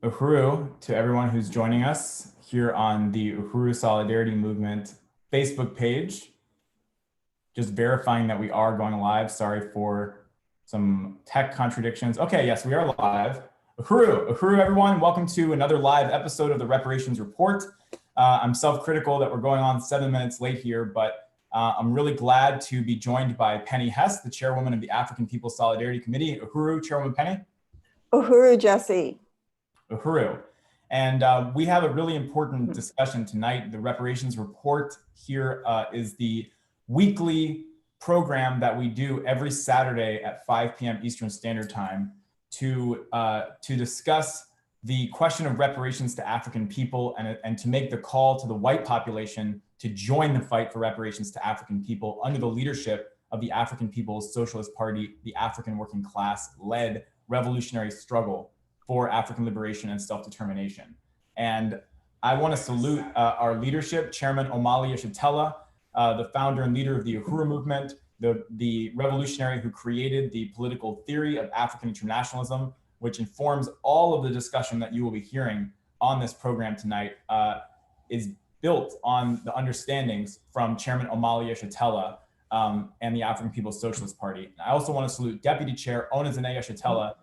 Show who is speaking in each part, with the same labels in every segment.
Speaker 1: Uhuru to everyone who's joining us here on the Uhuru Solidarity Movement Facebook page. Just verifying that we are going live. Sorry for some tech contradictions. Okay, yes, we are live. Uhuru, everyone. Welcome to another live episode of the Reparations Report. I'm self-critical that we're going on 7 minutes late here, but I'm really glad to be joined by Penny Hess, the chairwoman of the African People's Solidarity Committee. Uhuru, Chairwoman Penny.
Speaker 2: Uhuru, Jesse.
Speaker 1: Uhuru. And we have a really important discussion tonight. The Reparations Report here is the weekly program that we do every Saturday at 5 p.m. Eastern Standard Time to discuss the question of reparations to African people and to make the call to the white population to join the fight for reparations to African people under the leadership of the African People's Socialist Party, the African working class-led revolutionary struggle for African liberation and self-determination. And I want to salute our leadership, Chairman Omali Yeshitela, the founder and leader of the Uhuru movement, the revolutionary who created the political theory of African internationalism, which informs all of the discussion that you will be hearing on this program tonight, is built on the understandings from Chairman Omali Yeshitela and the African People's Socialist Party. And I also want to salute Deputy Chair Onezene Yeshitela,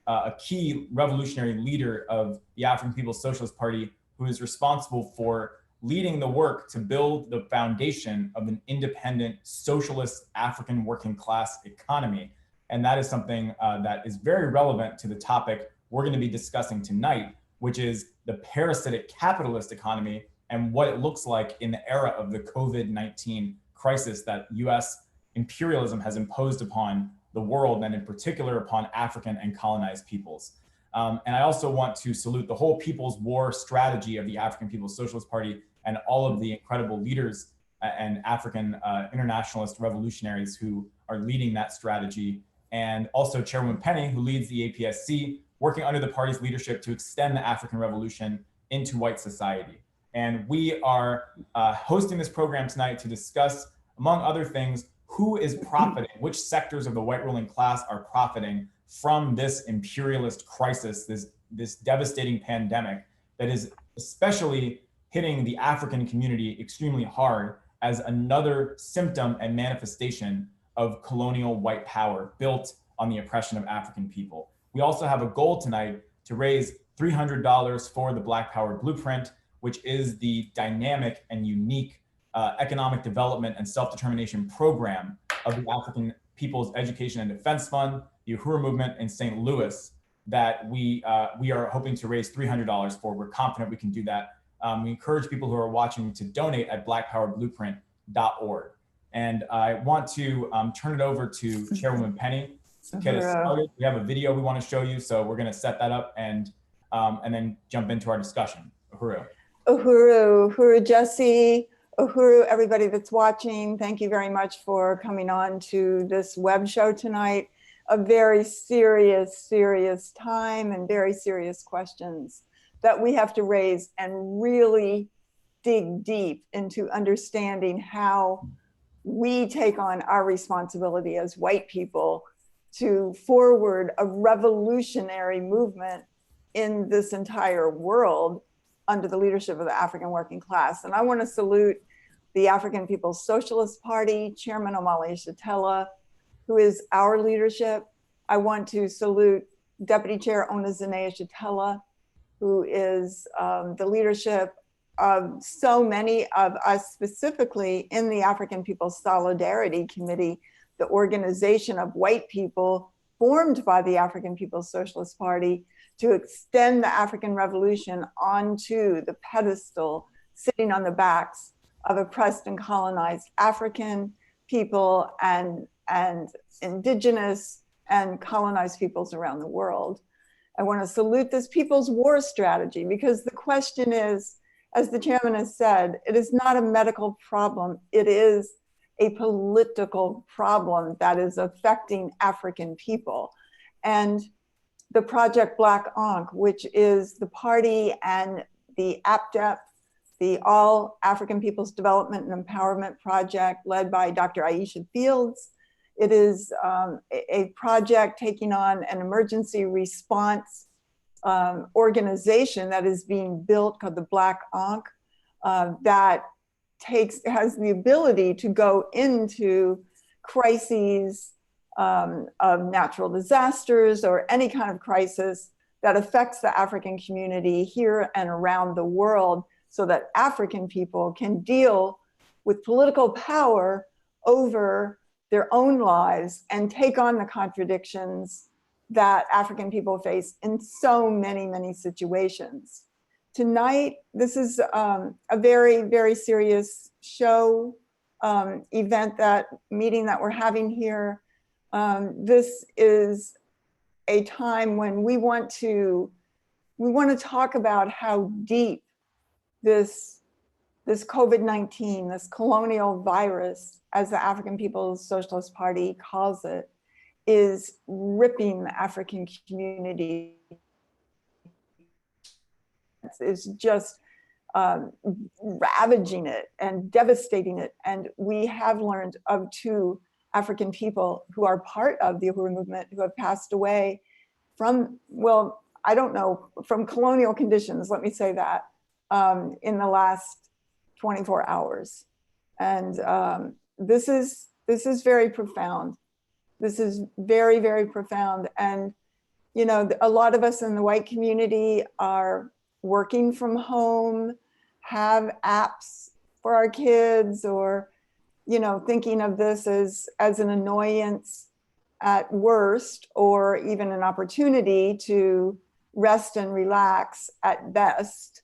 Speaker 1: a key revolutionary leader of the African People's Socialist Party, who is responsible for leading the work to build the foundation of an independent socialist African working class economy. And that is something that is very relevant to the topic we're going to be discussing tonight, which is the parasitic capitalist economy and what it looks like in the era of the COVID-19 crisis that US imperialism has imposed upon the world, and in particular upon African and colonized peoples. And I also want to salute the whole People's War strategy of the African People's Socialist Party and all of the incredible leaders and African internationalist revolutionaries who are leading that strategy. And also Chairwoman Penny, who leads the APSC, working under the party's leadership to extend the African Revolution into white society. And we are hosting this program tonight to discuss, among other things, who is profiting, which sectors of the white ruling class are profiting from this imperialist crisis, this devastating pandemic that is especially hitting the African community extremely hard as another symptom and manifestation of colonial white power built on the oppression of African people. We also have a goal tonight to raise $300 for the Black Power Blueprint, which is the dynamic and unique economic development and self-determination program of the African People's Education and Defense Fund, the Uhuru movement in St. Louis, that we are hoping to raise $300 for. We're confident we can do that. We encourage people who are watching to donate at blackpowerblueprint.org. And I want to turn it over to Chairwoman Penny to get us started. We have a video we want to show you, so we're going to set that up and then jump into our discussion.
Speaker 2: Uhuru, Jesse. Uhuru, everybody that's watching, thank you very much for coming on to this web show tonight. A very serious time and very serious questions that we have to raise and really dig deep into understanding how we take on our responsibility as white people to forward a revolutionary movement in this entire world under the leadership of the African working class. And I want to salute the African People's Socialist Party, Chairman Omali Yeshitela, who is our leadership. I want to salute Deputy Chair Onezene Yeshitela, who is the leadership of so many of us, specifically in the African People's Solidarity Committee, the organization of white people formed by the African People's Socialist Party to extend the African Revolution onto the pedestal sitting on the backs of oppressed and colonized African people and indigenous and colonized peoples around the world. I want to salute this People's War strategy because the question is, as the chairman has said, it is not a medical problem. It is a political problem that is affecting African people. And the Project Black Ankh, which is the party and the APDEP, the All African People's Development and Empowerment Project led by Dr. Aisha Fields. It is a project taking on an emergency response organization that is being built called the Black Ankh that has the ability to go into crises of natural disasters or any kind of crisis that affects the African community here and around the world, so that African people can deal with political power over their own lives and take on the contradictions that African people face in so many, many situations. Tonight, this is a very, very serious show, meeting that we're having here. This is a time when we want to talk about how deep this COVID-19, this colonial virus, as the African People's Socialist Party calls it, is ripping the African community. It's just ravaging it and devastating it. And we have learned of 2 African people who are part of the Uhuru movement who have passed away from, well, I don't know, from colonial conditions, let me say that, in the last 24 hours. And this is very profound. This is very, very profound. And, you know, a lot of us in the white community are working from home, have apps for our kids, or, you know, thinking of this as an annoyance at worst, or even an opportunity to rest and relax at best.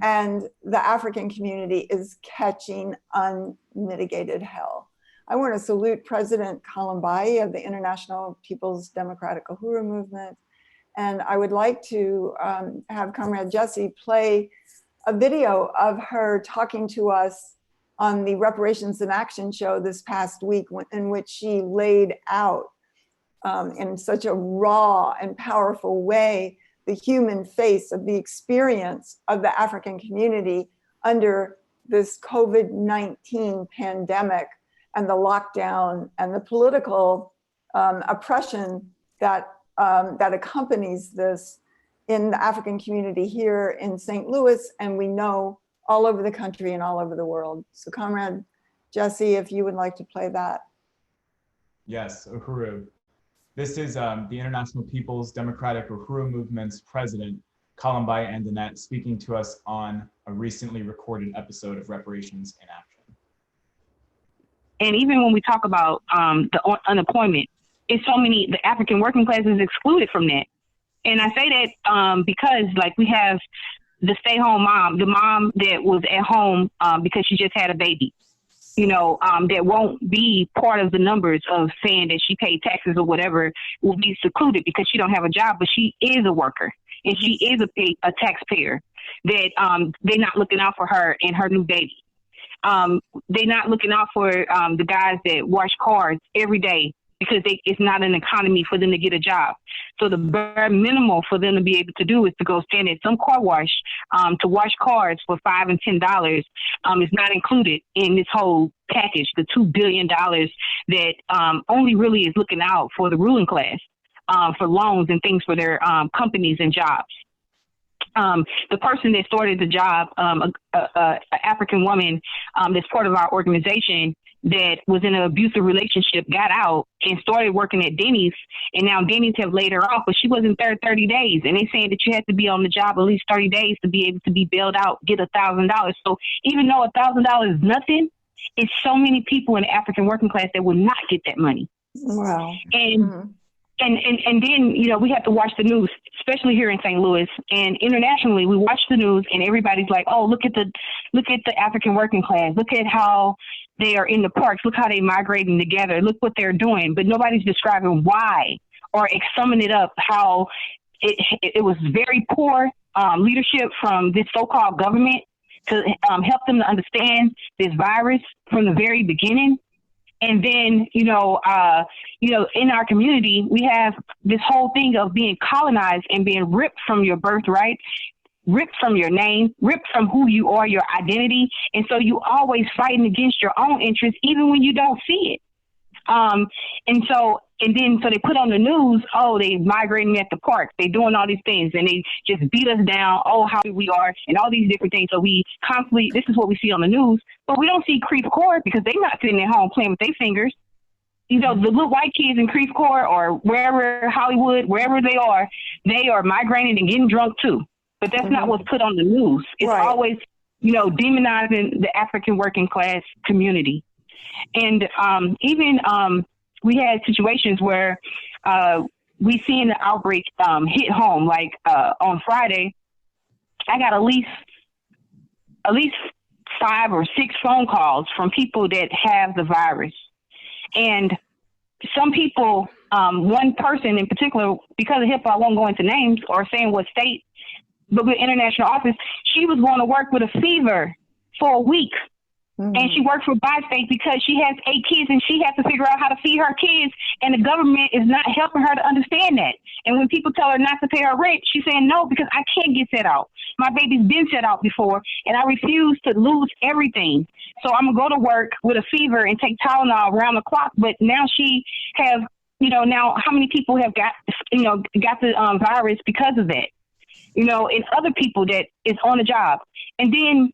Speaker 2: And the African community is catching unmitigated hell. I want to salute President Kalambayi of the International People's Democratic Uhuru Movement. And I would like to have Comrade Jesse play a video of her talking to us on the Reparations in Action show this past week, in which she laid out in such a raw and powerful way the human face of the experience of the African community under this COVID-19 pandemic and the lockdown and the political oppression that accompanies this in the African community here in St. Louis, and we know all over the country and all over the world. So Comrade Jesse, if you would like to play that.
Speaker 1: Yes, Uhuru. This is the International People's Democratic Uhuru Movement's president, Kalambayi Andenet, speaking to us on a recently recorded episode of Reparations in Action.
Speaker 3: And even when we talk about the unemployment, it's so many, the African working class is excluded from that. And I say that because, like, we have the stay-home mom, the mom that was at home because she just had a baby, you know, that won't be part of the numbers of saying that she paid taxes or whatever, will be secluded because she don't have a job, but she is a worker and she is a taxpayer, that they're not looking out for her and her new baby. They're not looking out for the guys that wash cars every day, because it's not an economy for them to get a job. So the bare minimal for them to be able to do is to go stand at some car wash to wash cars for $5 and $10 is not included in this whole package, the $2 billion that only really is looking out for the ruling class, for loans and things for their companies and jobs. The person that started the job, an African woman that's part of our organization, that was in an abusive relationship, got out and started working at Denny's, and now Denny's have laid her off, but she wasn't there 30 days. And they saying that you had to be on the job at least 30 days to be able to be bailed out, get $1,000. So even though $1,000 is nothing, it's so many people in the African working class that will not get that money.
Speaker 2: Wow.
Speaker 3: And And then, you know, we have to watch the news, especially here in St. Louis, and internationally. We watch the news, and everybody's like, "Oh, look at the African working class. Look at how they are in the parks. Look how they're migrating together. Look what they're doing." But nobody's describing why, or summing it up how it was very poor leadership from this so-called government to help them to understand this virus from the very beginning. And then, in our community, we have this whole thing of being colonized and being ripped from your birthright, ripped from your name, ripped from who you are, your identity. And so you always fighting against your own interests, even when you don't see it. And so And then, so they put on the news, oh, they migrating at the parks. They doing all these things, and they just beat us down. Oh, how we are, and all these different things. So we constantly, this is what we see on the news, but we don't see Creve Coeur because they're not sitting at home playing with their fingers. You know, the little white kids in Creve Coeur or wherever, Hollywood, wherever they are migrating and getting drunk too. But that's not what's put on the news. It's always, you know, demonizing the African working class community. And even we had situations where we seen the outbreak hit home. Like on Friday, I got at least 5 or 6 phone calls from people that have the virus. And some people, one person in particular, because of HIPAA, I won't go into names or saying what state, but with international office, she was going to work with a fever for a week. And she worked for Bi-State because she has 8 kids and she has to figure out how to feed her kids. And the government is not helping her to understand that. And when people tell her not to pay her rent, she's saying, no, because I can't get set out. My baby's been set out before and I refuse to lose everything. So I'm going to go to work with a fever and take Tylenol around the clock. But now she have, you know, now how many people have got the virus because of that? You know, and other people that is on the job. And then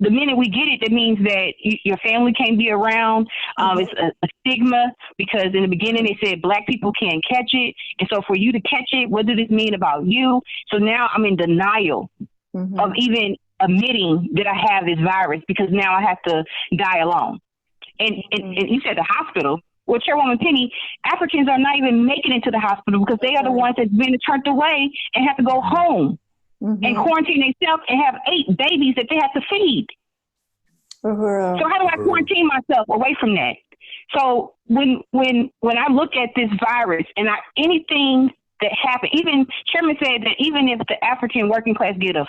Speaker 3: the minute we get it, that means that your family can't be around. It's a stigma because in the beginning they said Black people can't catch it. And so for you to catch it, what does this mean about you? So now I'm in denial of even admitting that I have this virus because now I have to die alone. And you said the hospital. Well, Chairwoman Penny, Africans are not even making it to the hospital because they are the ones that's been turned away and have to go home. And quarantine themselves and have 8 babies that they have to feed. So how do I quarantine myself away from that? So when I look at this virus and anything that happened, even Chairman said that even if the African working class get a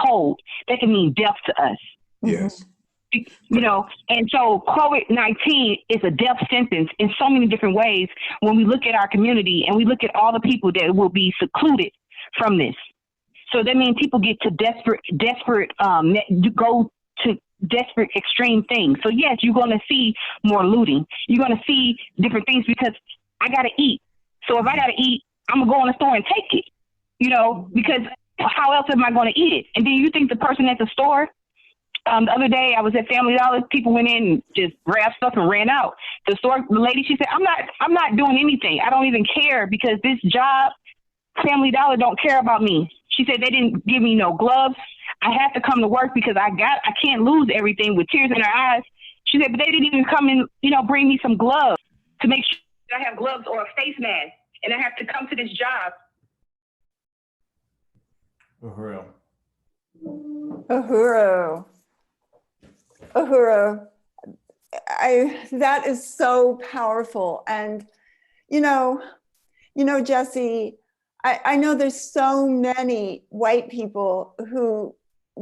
Speaker 3: cold, that can mean death to us.
Speaker 4: Yes.
Speaker 3: You know, and so COVID-19 is a death sentence in so many different ways when we look at our community and we look at all the people that will be secluded from this. So that means people get to go to desperate extreme things. So yes, you're going to see more looting. You're going to see different things because I got to eat. So if I got to eat, I'm going to go in the store and take it, you know, because how else am I going to eat it? And then you think the person at the store, the other day I was at Family Dollar, people went in and just grabbed stuff and ran out. The lady, she said, I'm not doing anything. I don't even care because this job, Family Dollar don't care about me. She said they didn't give me no gloves. I have to come to work because I can't lose everything with tears in her eyes. She said, but they didn't even come and, you know, bring me some gloves to make sure that I have gloves or a face mask and I have to come to this job.
Speaker 2: Uhuru. That is so powerful. And, you know, Jesse, I know there's so many white people who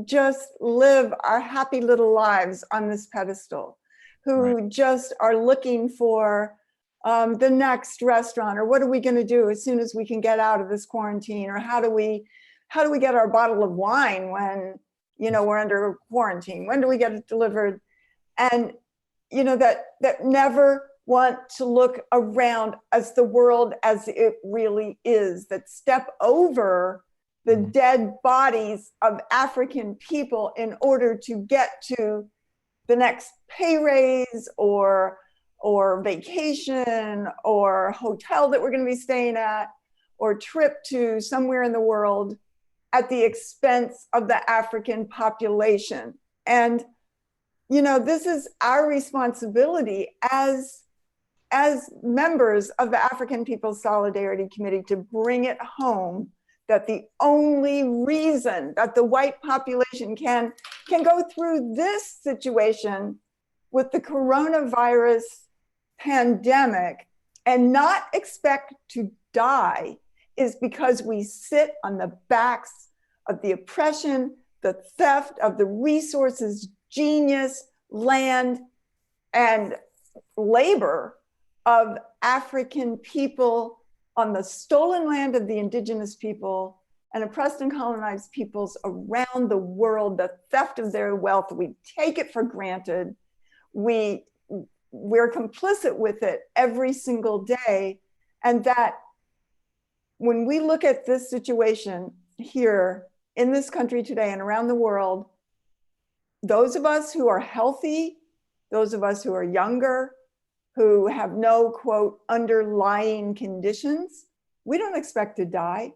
Speaker 2: just live our happy little lives on this pedestal, who just are looking for the next restaurant, or what are we going to do as soon as we can get out of this quarantine, or how do we get our bottle of wine when, you know, we're under quarantine? When do we get it delivered? And, you know, that never want to look around as the world as it really is, that step over the dead bodies of African people in order to get to the next pay raise or vacation or hotel that we're going to be staying at, or trip to somewhere in the world at the expense of the African population. And, you know, this is our responsibility as members of the African People's Solidarity Committee to bring it home that the only reason that the white population can go through this situation with the coronavirus pandemic and not expect to die is because we sit on the backs of the oppression, the theft of the resources, genius, land, and labor of African people on the stolen land of the indigenous people and oppressed and colonized peoples around the world, the theft of their wealth. We take it for granted. We we're complicit with it every single day. And that when we look at this situation here in this country today and around the world, those of us who are healthy, those of us who are younger, who have no, quote, underlying conditions, we don't expect to die.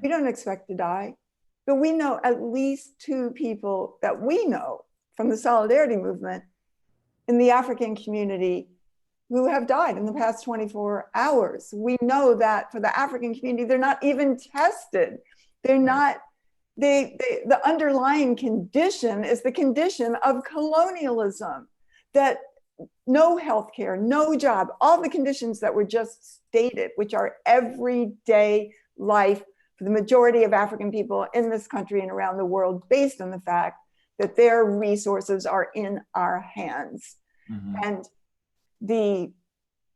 Speaker 2: We don't expect to die. But we know at least 2 people that we know from the Solidarity movement in the African community who have died in the past 24 hours. We know that for the African community, they're not even tested. They're not, the underlying condition is the condition of colonialism, that no healthcare, no job, all the conditions that were just stated, which are everyday life for the majority of African people in this country and around the world, based on the fact that their resources are in our hands. And the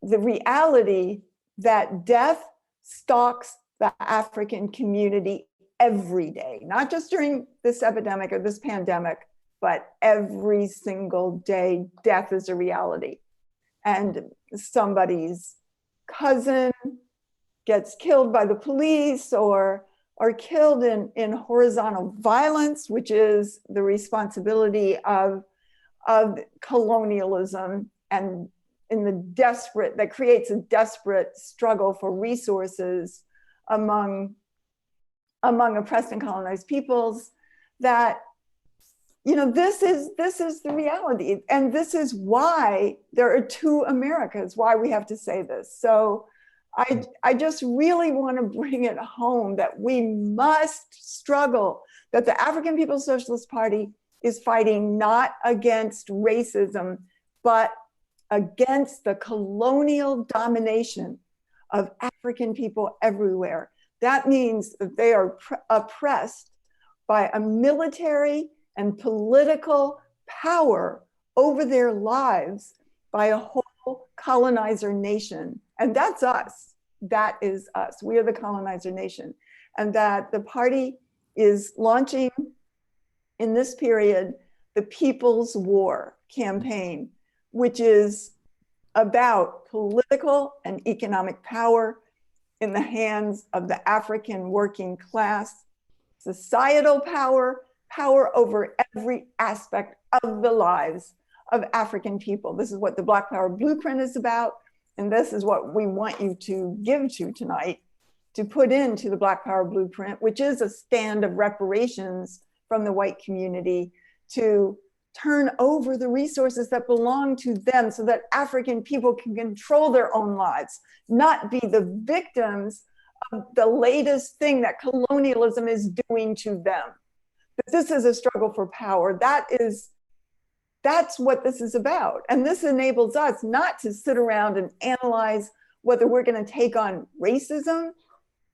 Speaker 2: reality that death stalks the African community every day, not just during this epidemic or this pandemic, but every single day, death is a reality. And somebody's cousin gets killed by the police or killed in horizontal violence, which is the responsibility of colonialism, and in the desperate, that creates a desperate struggle for resources among oppressed and colonized peoples. That, you know, this is the reality, and this is why there are 2 Americas, why we have to say this. So I just really want to bring it home that we must struggle, that the African People's Socialist Party is fighting not against racism, but against the colonial domination of African people everywhere. That means that they are oppressed by a military and political power over their lives by a whole colonizer nation. And that's us. That is us. We are the colonizer nation. And that the party is launching in this period the People's War campaign, which is about political and economic power in the hands of the African working class, societal power, power over every aspect of the lives of African people. This is what the Black Power Blueprint is about. And this is what we want you to give to tonight, to put into the Black Power Blueprint, which is a stand of reparations from the white community to turn over the resources that belong to them so that African people can control their own lives, not be the victims of the latest thing that colonialism is doing to them. But this is a struggle for power. That's what this is about. And this enables us not to sit around and analyze whether we're going to take on racism,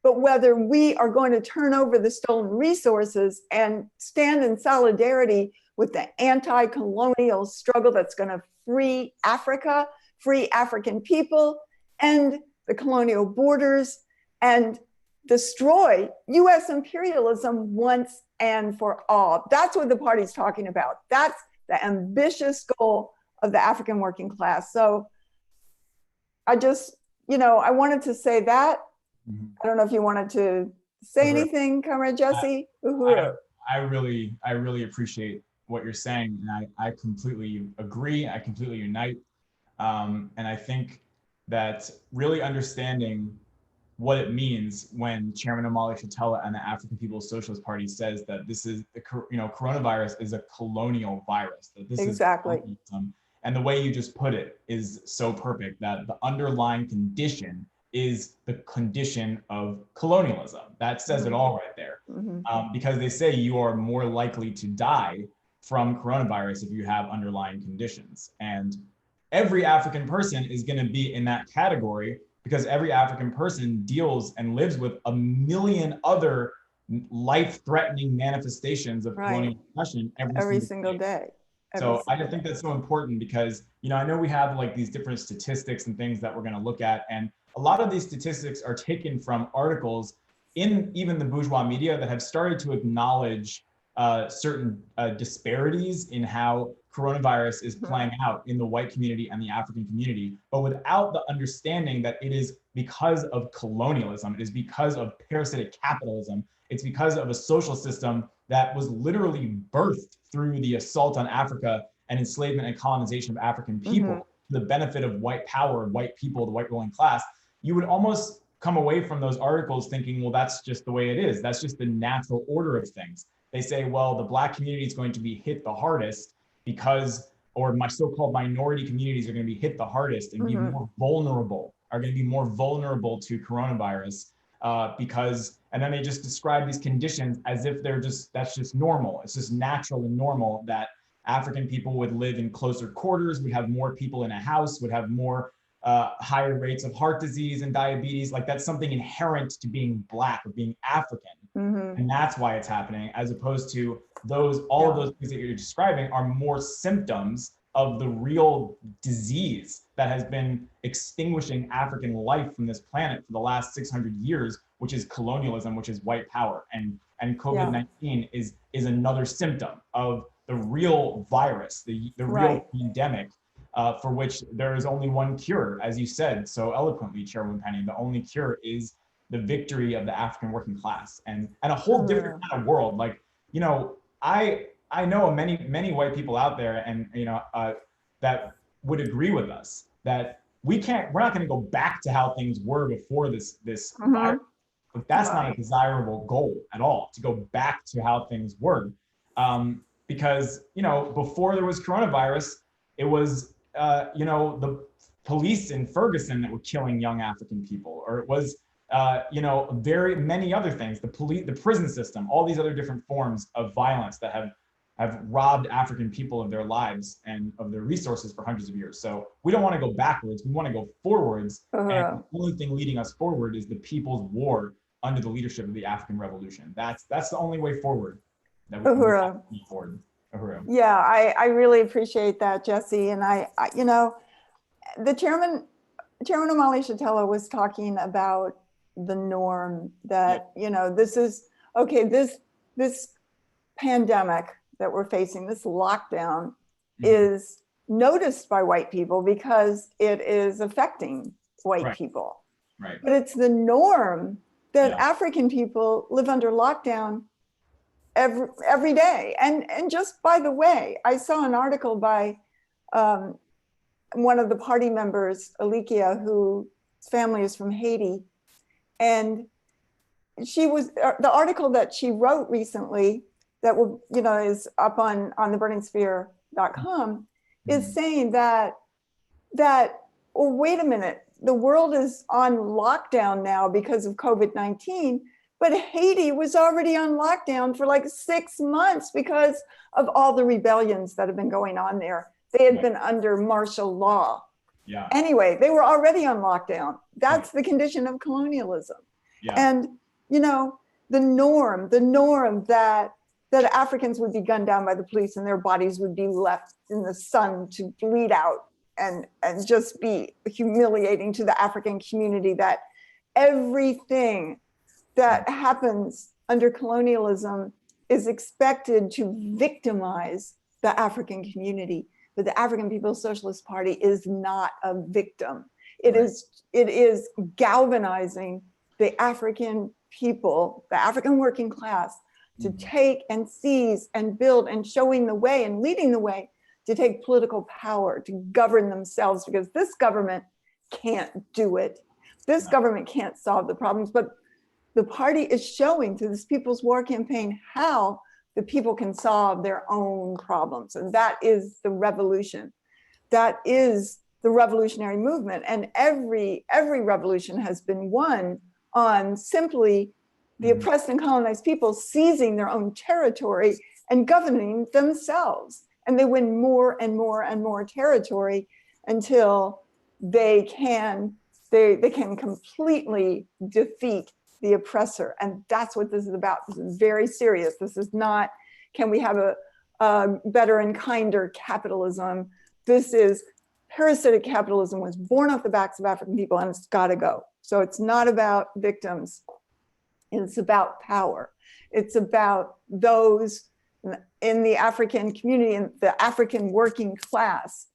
Speaker 2: but whether we are going to turn over the stolen resources and stand in solidarity with the anti-colonial struggle that's going to free Africa, free African people, and the colonial borders, and destroy US imperialism once and for all. That's what the party's talking about. That's the ambitious goal of the African working class. So I just, I wanted to say that. I don't know if you wanted to say anything, Comrade Jesse. Uhuru.
Speaker 1: I really appreciate what you're saying, and I completely agree. I completely unite. And I think that really understanding what it means when Chairman Omali Shatella and the African People's Socialist Party says that this is, coronavirus is a colonial virus. That this
Speaker 2: exactly.
Speaker 1: is colonialism. And the way you just put it is so perfect, that the underlying condition is the condition of colonialism. That says it all right there. Because they say you are more likely to die from coronavirus if you have underlying conditions. And every African person is going to be in that category, because every African person deals and lives with a million other life-threatening manifestations of colonial oppression every single day. So I just think that's so important, because I know we have like these different statistics and things that we're going to look at, and a lot of these statistics are taken from articles in even the bourgeois media that have started to acknowledge certain disparities in how coronavirus is playing out in the white community and the African community, but without the understanding that it is because of colonialism, it is because of parasitic capitalism, it's because of a social system that was literally birthed through the assault on Africa and enslavement and colonization of African people to the benefit of white power, white people, the white ruling class. You would almost come away from those articles thinking, well, that's just the way it is. That's just the natural order of things. They say, well, the Black community is going to be hit the hardest because, or my so-called minority communities are going to be hit the hardest and be more vulnerable, are going to be more vulnerable to coronavirus because, and then they just describe these conditions as if they're just, that's just normal. It's just natural and normal that African people would live in closer quarters, would have more people in a house, would have more higher rates of heart disease and diabetes. Like that's something inherent to being Black or being African. And that's why it's happening, as opposed to those, all of those things that you're describing are more symptoms of the real disease that has been extinguishing African life from this planet for the last 600 years, which is colonialism, which is white power. And COVID-19 is another symptom of the real virus, the real pandemic, for which there is only one cure, as you said so eloquently, Chairwoman Penny. The only cure is the victory of the African working class, and a whole different kind of world. Like, you know, I know many white people out there, and you know, that would agree with us that we're not going to go back to how things were before this virus. But that's not a desirable goal at all, to go back to how things were, because you know, before there was coronavirus, it was you know, the police in Ferguson that were killing young African people, or it was you know, very many other things, the prison system, all these other different forms of violence that have robbed African people of their lives and of their resources for hundreds of years. So we don't want to go backwards, we want to go forwards. And the only thing leading us forward is the people's war under the leadership of the African Revolution. That's the only way forward that we can move forward. Uhuru.
Speaker 2: Yeah, I really appreciate that, Jesse. And I you know, the Chairman Omali Shatella was talking about the norm that, you know, this is, okay, this pandemic that we're facing, this lockdown is noticed by white people because it is affecting white people. But it's the norm that African people live under lockdown every day. And just by the way, I saw an article by one of the party members, Alikia, whose family is from Haiti. And she was, the article that she wrote recently that will, you know, is up on theburningsphere.com is saying that, well, wait a minute, the world is on lockdown now because of COVID-19, but Haiti was already on lockdown for like 6 months because of all the rebellions that have been going on there. They had been under martial law. Anyway, they were already on lockdown. That's the condition of colonialism. And, you know, the norm that Africans would be gunned down by the police and their bodies would be left in the sun to bleed out and just be humiliating to the African community, that everything that happens under colonialism is expected to victimize the African community. But the African People's Socialist Party is not a victim. It is galvanizing the African people, the African working class, to take and seize and build and showing the way and leading the way to take political power, to govern themselves, because this government can't do it. This government can't solve the problems, but the party is showing through this People's War Campaign how the people can solve their own problems. And that is the revolution. That is the revolutionary movement. And every revolution has been won on simply the oppressed and colonized people seizing their own territory and governing themselves. And they win more and more and more territory until they can completely defeat the oppressor. And that's what this is about. This is very serious. This is not, can we have a better and kinder capitalism? This is parasitic capitalism, was born off the backs of African people, and it's got to go. So it's not about victims. It's about power. It's about those in the African community, in the African working class,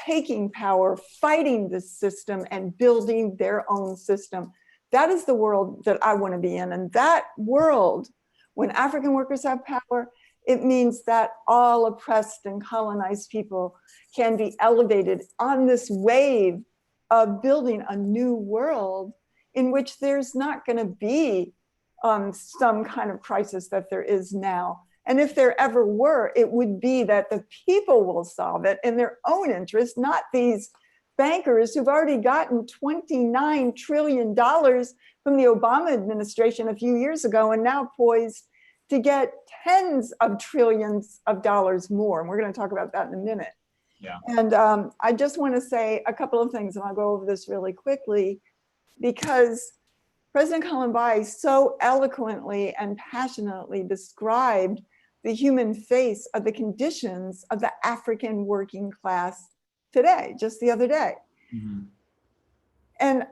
Speaker 2: taking power, fighting this system and building their own system. That is the world that I want to be in. And that world, when African workers have power, it means that all oppressed and colonized people can be elevated on this wave of building a new world in which there's not going to be some kind of crisis that there is now. And if there ever were, it would be that the people will solve it in their own interest, not these bankers who've already gotten $29 trillion from the Obama administration a few years ago and now poised to get tens of trillions of dollars more. And we're going to talk about that in a minute.
Speaker 1: Yeah.
Speaker 2: And I just want to say a couple of things, and I'll go over this really quickly, because President Kalambayi so eloquently and passionately described the human face of the conditions of the African working class today, just the other day.
Speaker 1: Mm-hmm.
Speaker 2: And,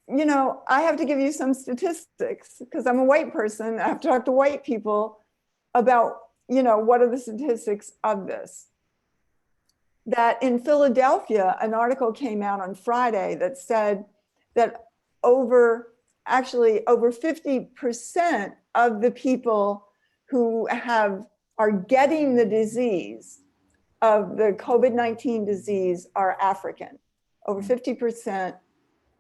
Speaker 2: you know, I have to give you some statistics because I'm a white person. I have to talk to white people about, you know, what are the statistics of this? That in Philadelphia, an article came out on Friday that said that over 50% of the people who are getting the disease of the COVID-19 disease are African, over 50%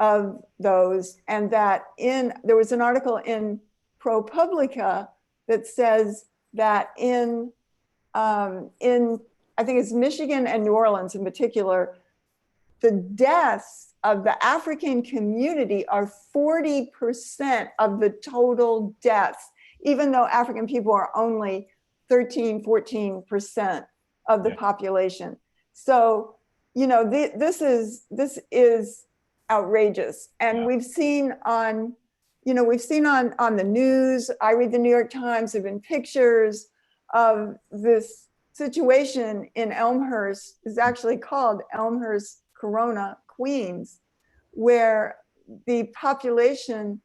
Speaker 2: of those. And that there was an article in ProPublica that says that in I think it's Michigan and New Orleans in particular, the deaths of the African community are 40% of the total deaths, even though African people are only 13-14% of the population. So, you know, this is outrageous. And we've seen on the news, I read the New York Times, there have been pictures of this situation in Elmhurst, is actually called Elmhurst, Corona, Queens, where the population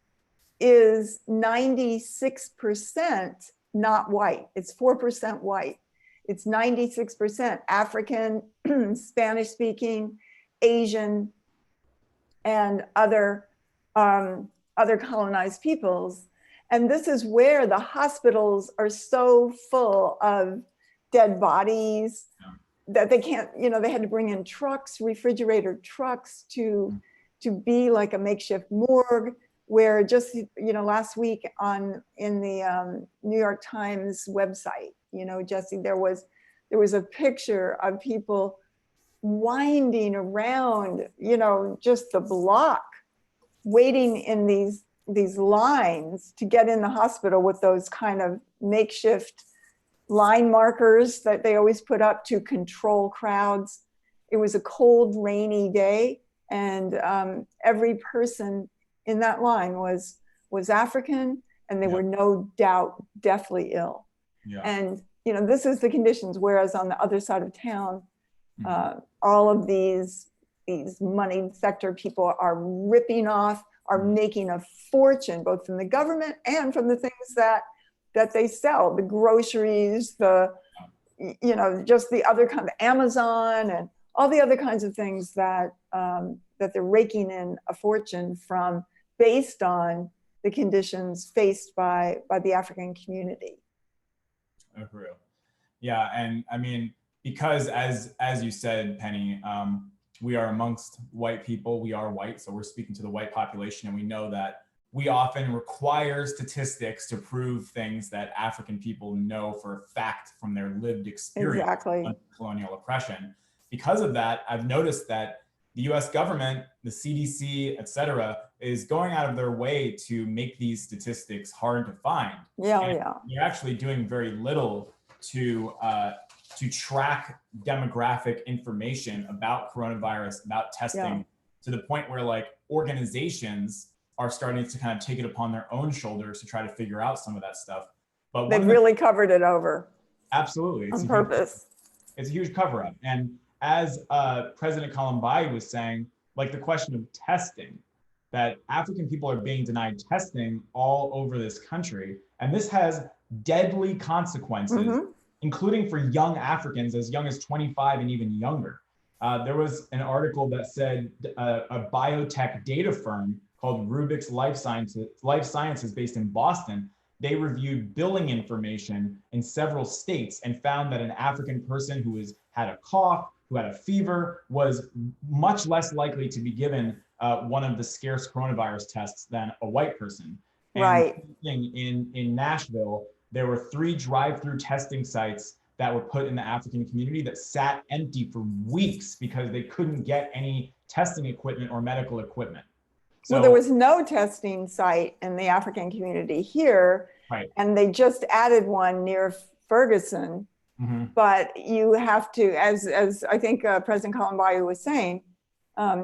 Speaker 2: is 96% not white. It's 4% white. It's 96% African, Spanish speaking, Asian, and other colonized peoples. And this is where the hospitals are so full of dead bodies that they can't, you know, they had to bring in trucks, refrigerator trucks to be like a makeshift morgue, where just, you know, last week in the New York Times website, you know, Jesse, there was a picture of people winding around, you know, just the block, waiting in these lines to get in the hospital with those kind of makeshift line markers that they always put up to control crowds. It was a cold, rainy day, and every person in that line was African, and they were no doubt deathly ill. Yeah. And you know, this is the conditions. Whereas on the other side of town, all of these money sector people are ripping off, are making a fortune, both from the government and from the things that they sell, the groceries, you know, just the other kind of Amazon and all the other kinds of things that they're raking in a fortune from, based on the conditions faced by the African community.
Speaker 1: Uhuru. Yeah, and I mean, because as you said, Penny, we are amongst white people. We are white, so we're speaking to the white population, and we know that we often require statistics to prove things that African people know for a fact from their lived experience of colonial oppression. Because of that, I've noticed that the US government, the CDC, et cetera, is going out of their way to make these statistics hard to find. They're actually doing very little to track demographic information about coronavirus, about testing, to the point where like organizations are starting to kind of take it upon their own shoulders to try to figure out some of that stuff. But
Speaker 2: they've really covered it over.
Speaker 1: Absolutely.
Speaker 2: On purpose.
Speaker 1: It's a huge cover up. And as President Kalambayi was saying, like the question of testing, that African people are being denied testing all over this country. And this has deadly consequences,
Speaker 2: Mhm.
Speaker 1: including for young Africans as young as 25 and even younger. There was an article that said a biotech data firm called Rubik's Life Sciences based in Boston, they reviewed billing information in several states and found that an African person who had a cough, who had a fever, was much less likely to be given one of the scarce coronavirus tests than a white person. And
Speaker 2: Right.
Speaker 1: in Nashville, there were 3 drive-through testing sites that were put in the African community that sat empty for weeks because they couldn't get any testing equipment or medical equipment. So,
Speaker 2: well, there was no testing site in the African community here,
Speaker 1: right.
Speaker 2: And they just added one near Ferguson.
Speaker 1: Mm-hmm.
Speaker 2: But you have to, as I think President Kalambayi was saying,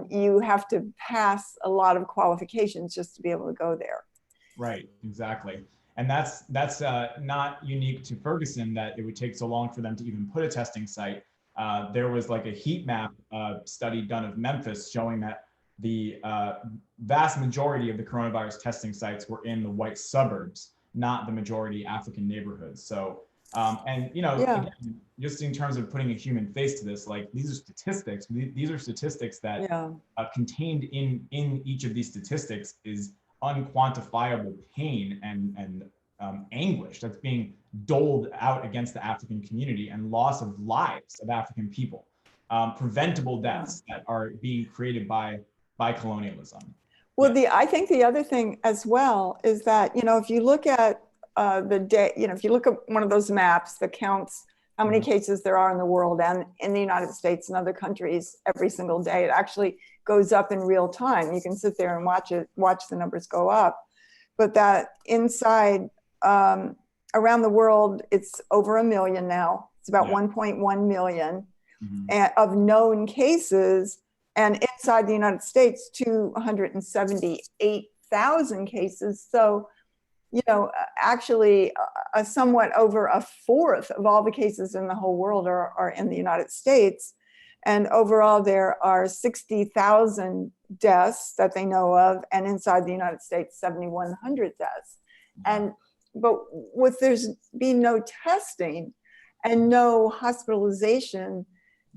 Speaker 2: you have to pass a lot of qualifications just to be able to go there.
Speaker 1: Right, exactly. And that's not unique to Ferguson that it would take so long for them to even put a testing site. There was like a heat map study done of Memphis showing that the vast majority of the coronavirus testing sites were in the white suburbs, not the majority African neighborhoods. So, and you know,
Speaker 2: Yeah.
Speaker 1: again, just in terms of putting a human face to this, like these are statistics. These are statistics that
Speaker 2: Yeah.
Speaker 1: Contained in each of these statistics is unquantifiable pain and anguish that's being doled out against the African community and loss of lives of African people, preventable deaths that are being created by colonialism.
Speaker 2: Well, I think the other thing as well is that, you know, if you look at the day, you know, if you look at one of those maps that counts how many cases there are in the world and in the United States and other countries every single day, it actually goes up in real time. You can sit there and watch the numbers go up. But that inside, around the world, it's over 1 million now. It's about 1.1 million of known cases. And inside the United States, 278,000 cases. So, you know, actually somewhat over 1/4 of all the cases in the whole world are in the United States. And overall, there are 60,000 deaths that they know of. And inside the United States, 7,100 deaths. But with there's been no testing and no hospitalization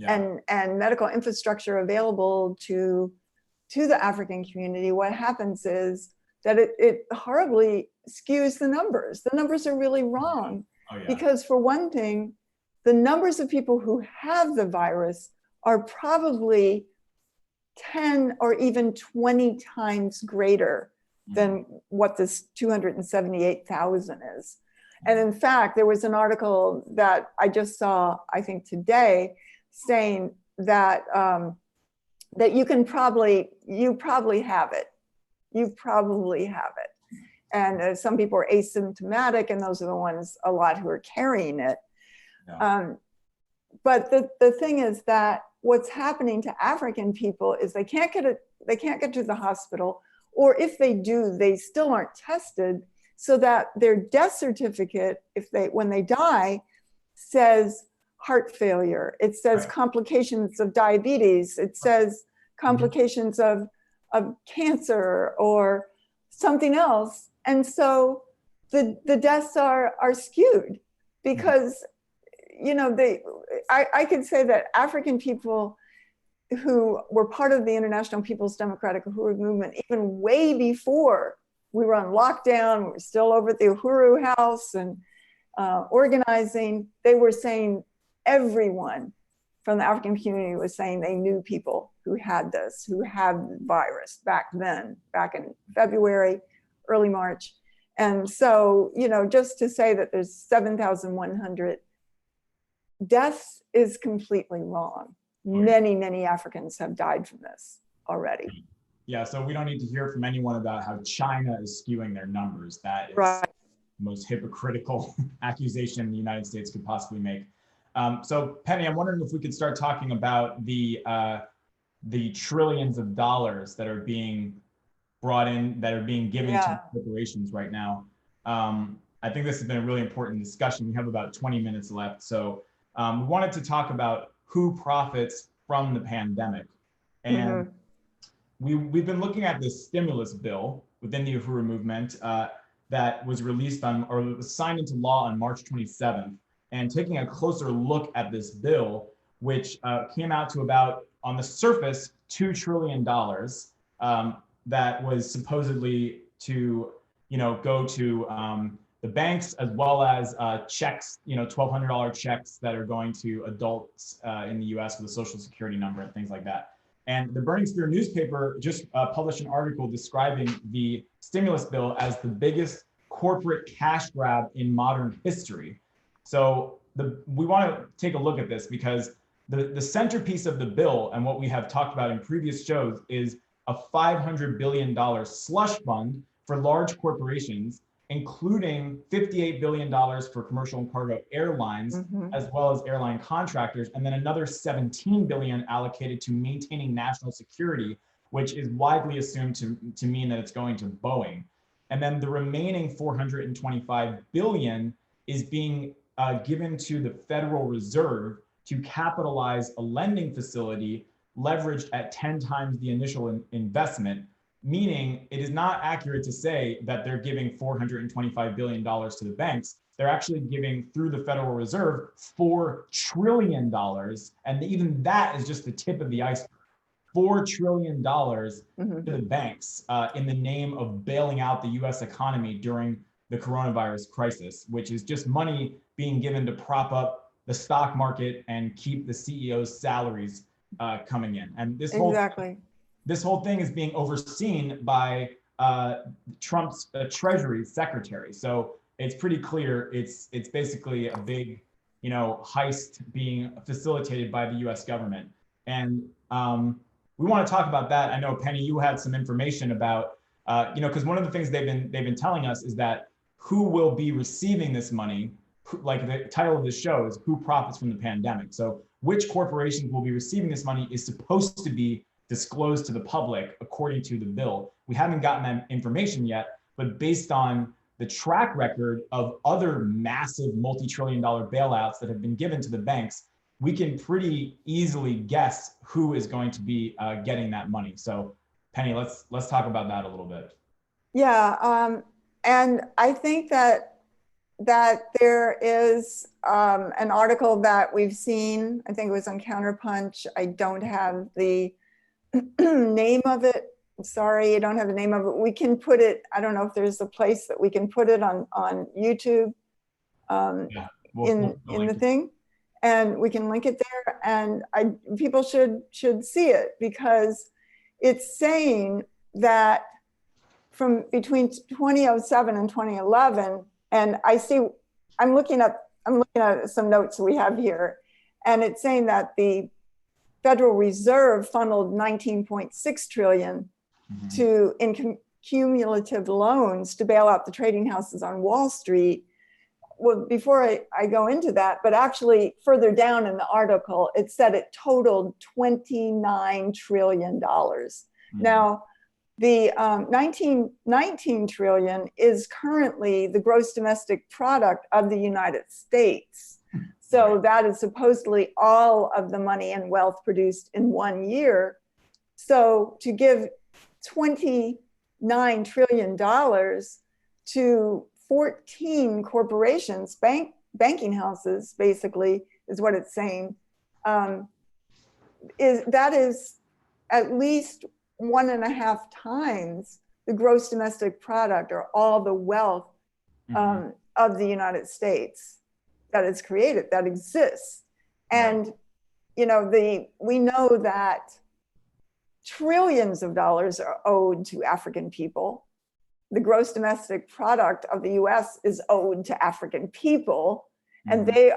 Speaker 2: and medical infrastructure available to the African community, what happens is that it horribly skews the numbers. The numbers are really wrong. Because for one thing, the numbers of people who have the virus are probably 10 or even 20 times greater than what this 278,000 is. And in fact, there was an article that I just saw, I think today, saying that that you probably have it. You probably have it. And some people are asymptomatic, and those are the ones a lot who are carrying it. But the thing is that what's happening to African people is they can't get to the hospital, or if they do, they still aren't tested, so that their death certificate, when they die, says heart failure. It says complications of diabetes. It says complications of cancer or something else. And so the deaths are skewed because, you know, I could say that African people who were part of the International People's Democratic Uhuru movement, even way before we were on lockdown, we were still over at the Uhuru house and organizing, they were saying, everyone from the African community was saying they knew people who had the virus back then, back in February, early March. And so, you know, just to say that there's 7,100 deaths is completely wrong. Many, many Africans have died from this already.
Speaker 1: Yeah, so we don't need to hear from anyone about how China is skewing their numbers. That is the most hypocritical accusation the United States could possibly make. So Penny, I'm wondering if we could start talking about the trillions of dollars that are being brought in, that are being given to corporations right now. I think this has been a really important discussion. We have about 20 minutes left. So we wanted to talk about who profits from the pandemic. And we've been looking at this stimulus bill within the Uhuru movement. that was released on, or was signed into law on March 27th, and taking a closer look at this bill, which came out to about, on the surface, $2 trillion that was supposedly to, go to the banks, as well as checks, $1,200 checks that are going to adults in the US with a social security number and things like that. And the Burning Spear newspaper just published an article describing the stimulus bill as the biggest corporate cash grab in modern history. So we want to take a look at this, because the centerpiece of the bill, and what we have talked about in previous shows, is a $500 billion slush fund for large corporations, including $58 billion for commercial and cargo airlines, as well as airline contractors, and then another $17 billion allocated to maintaining national security, which is widely assumed to mean that it's going to Boeing. And then the remaining $425 billion is being given to the Federal Reserve to capitalize a lending facility leveraged at 10 times the initial investment, meaning it is not accurate to say that they're giving $425 billion to the banks. They're actually giving, through the Federal Reserve, $4 trillion. And even that is just the tip of the iceberg. $4 trillion to the banks in the name of bailing out the US economy during the coronavirus crisis, which is just money being given to prop up the stock market and keep the CEOs' salaries coming in. And this whole thing is being overseen by Trump's Treasury Secretary. So it's pretty clear it's basically a big, heist being facilitated by the U.S. government. And we want to talk about that. I know, Penny, you had some information about, because one of the things they've been telling us is that who will be receiving this money. Like the title of this show is Who Profits from the Pandemic. So which corporations will be receiving this money is supposed to be disclosed to the public according to the bill. We haven't gotten that information yet, but based on the track record of other massive multi-trillion-dollar bailouts that have been given to the banks, we can pretty easily guess who is going to be getting that money. So Penny, let's talk about that a little bit.
Speaker 2: Yeah, and I think that there is an article that we've seen, I think it was on Counterpunch. I don't have the name of it. I'm sorry, I don't have the name of it. We can put it, I don't know if there's a place that we can put it on YouTube in the thing, and we can link it there. And people should see it, because it's saying that from between 2007 and 2011, and I'm looking at some notes we have here, and it's saying that the Federal Reserve funneled 19.6 trillion in cumulative loans to bail out the trading houses on Wall Street. Well, before I go into that, but actually further down in the article, it said it totaled $29 trillion. Now, the 19 trillion is currently the gross domestic product of the United States. So that is supposedly all of the money and wealth produced in 1 year. So to give $29 trillion to 14 corporations, banking houses, basically, is what it's saying, is at least 1.5 times the gross domestic product, or all the wealth of the United States that is created, that exists. And we know that trillions of dollars are owed to African people. The gross domestic product of the US is owed to African people, and they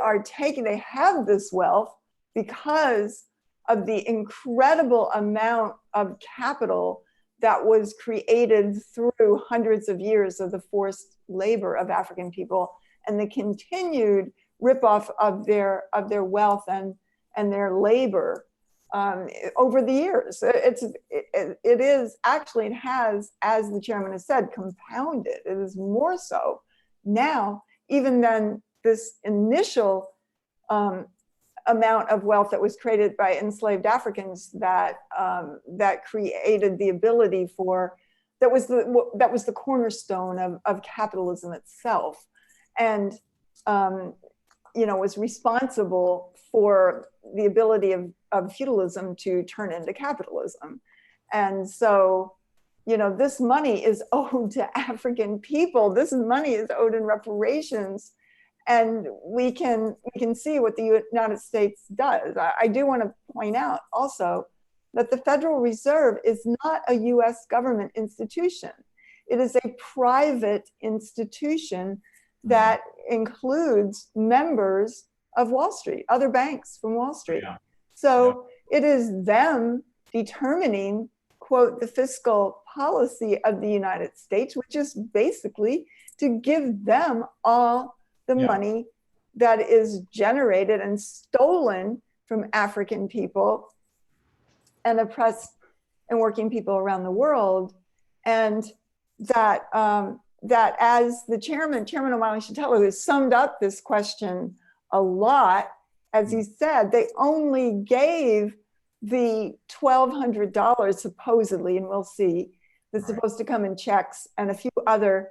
Speaker 2: have this wealth because of the incredible amount of capital that was created through hundreds of years of the forced labor of African people, and the continued ripoff of their wealth and their labor over the years. It has, as the chairman has said, compounded. It is more so now even than this initial amount of wealth that was created by enslaved Africans that created the ability for that was the cornerstone of capitalism itself, and was responsible for the ability of feudalism to turn into capitalism. And so, this money is owed to African people. This money is owed in reparations. And we can see what the United States does. I do want to point out also that the Federal Reserve is not a US government institution. It is a private institution that includes members of Wall Street, other banks from Wall Street.
Speaker 1: Yeah.
Speaker 2: So it is them determining, quote, the fiscal policy of the United States, which is basically to give them all the money that is generated and stolen from African people and oppressed and working people around the world. And that that as the Chairman O'Malley-Chattello, has summed up this question a lot, as he said, they only gave the $1,200 supposedly, and we'll see, that's supposed to come in checks and a few other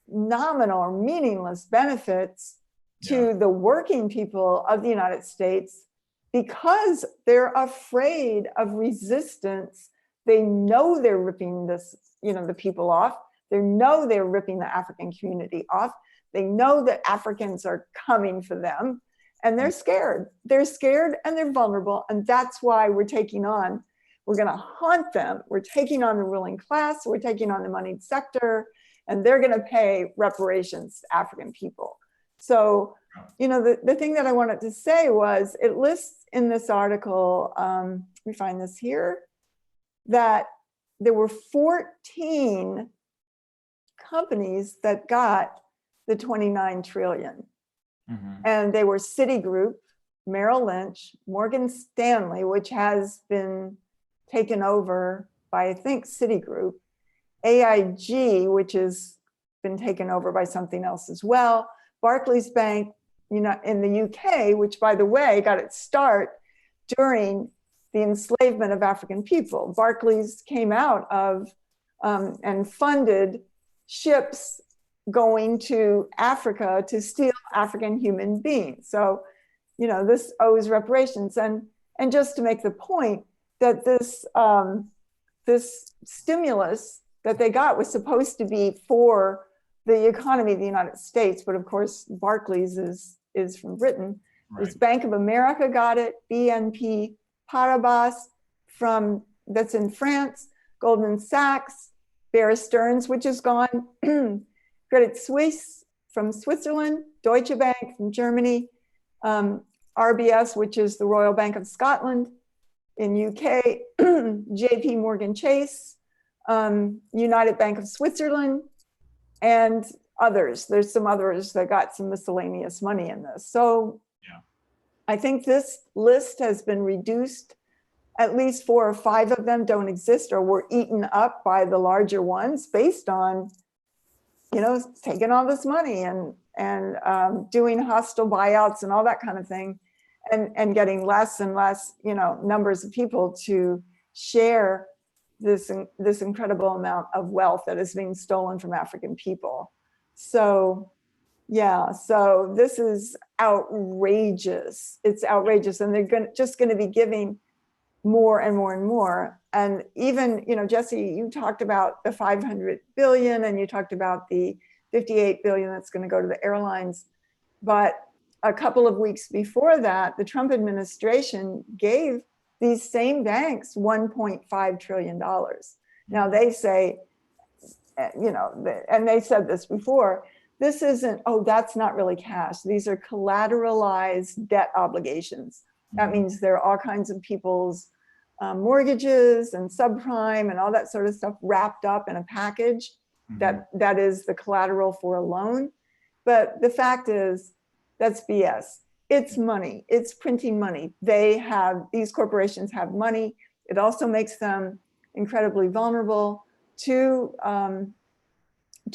Speaker 2: nominal or meaningless benefits to the working people of the United States because they're afraid of resistance. They know they're ripping this, the people off. They know they're ripping the African community off. They know that Africans are coming for them, and they're scared. They're scared and they're vulnerable, and that's why we're going to haunt them. We're taking on the ruling class. We're taking on the moneyed sector, and they're going to pay reparations to African people. So, the thing that I wanted to say was, it lists in this article, we find this here, that there were 14 companies that got the 29 trillion. And they were Citigroup, Merrill Lynch, Morgan Stanley, which has been taken over by, I think, Citigroup, AIG, which has been taken over by something else as well, Barclays Bank, in the UK, which, by the way, got its start during the enslavement of African people. Barclays came out of and funded ships going to Africa to steal African human beings. So, this owes reparations. And just to make the point that this stimulus that they got was supposed to be for the economy of the United States, but of course, Barclays is from Britain. There's Bank of America got it, BNP Paribas that's in France, Goldman Sachs, Bear Stearns, which is gone, Credit Suisse from Switzerland, Deutsche Bank from Germany, RBS, which is the Royal Bank of Scotland in UK, JP Morgan Chase, United Bank of Switzerland, and others. There's some others that got some miscellaneous money in this. So I think this list has been reduced. At least 4 or 5 of them don't exist or were eaten up by the larger ones based on, taking all this money and doing hostile buyouts and all that kind of thing, and getting less and less, numbers of people to share this incredible amount of wealth that is being stolen from African people. So, so this is outrageous. It's outrageous, and they're just going to be giving more and more and more. And even, Jesse, you talked about the 500 billion, and you talked about the 58 billion that's going to go to the airlines. But a couple of weeks before that, the Trump administration gave these same banks $1.5 trillion. Now they say, and they said this before, this isn't, that's not really cash. These are collateralized debt obligations. That means there are all kinds of people's mortgages and subprime and all that sort of stuff wrapped up in a package that is the collateral for a loan. But the fact is, that's BS. It's money. It's printing money. These corporations have money. It also makes them incredibly vulnerable to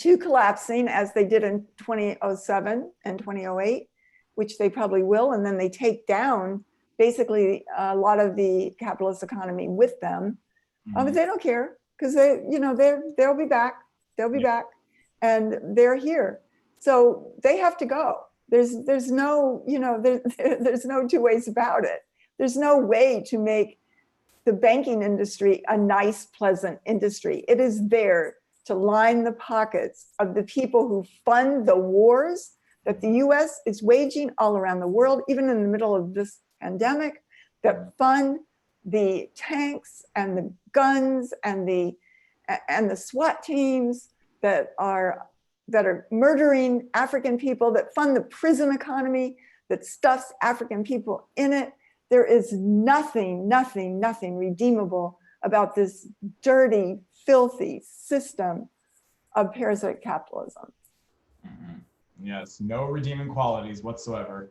Speaker 2: collapsing, as they did in 2007 and 2008, which they probably will. And then they take down basically a lot of the capitalist economy with them. But they don't care. because they'll be back. They'll be back, and they're here. So they have to go. There's no, there's no two ways about it. There's no way to make the banking industry a nice, pleasant industry. It is there to line the pockets of the people who fund the wars that the US is waging all around the world, even in the middle of this pandemic, that fund the tanks and the guns and the SWAT teams that are murdering African people, that fund the prison economy, that stuffs African people in it. There is nothing redeemable about this dirty, filthy system of parasitic capitalism.
Speaker 1: Mm-hmm. Yes, no redeeming qualities whatsoever.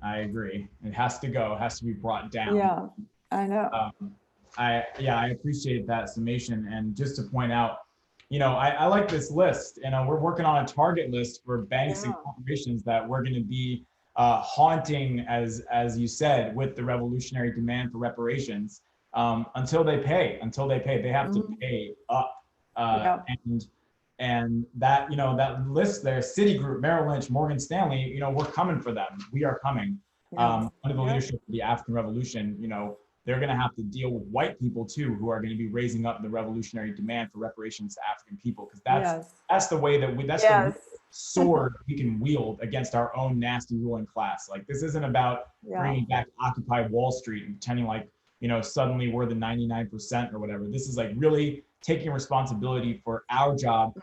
Speaker 1: I agree. It has to go. It has to be brought down.
Speaker 2: Yeah, I know.
Speaker 1: I appreciate that summation. And just to point out, I like this list. We're working on a target list for banks and corporations that we're going to be haunting, as you said, with the revolutionary demand for reparations until they pay. They have to pay up. And that, that list there, Citigroup, Merrill Lynch, Morgan Stanley, we're coming for them. We are coming. Under the leadership of the African Revolution, they're going to have to deal with white people too, who are going to be raising up the revolutionary demand for reparations to African people, because that's the way that the sword we can wield against our own nasty ruling class. Like, this isn't about bringing back Occupy Wall Street and pretending like, suddenly we're the 99% or whatever. This is like really taking responsibility for our job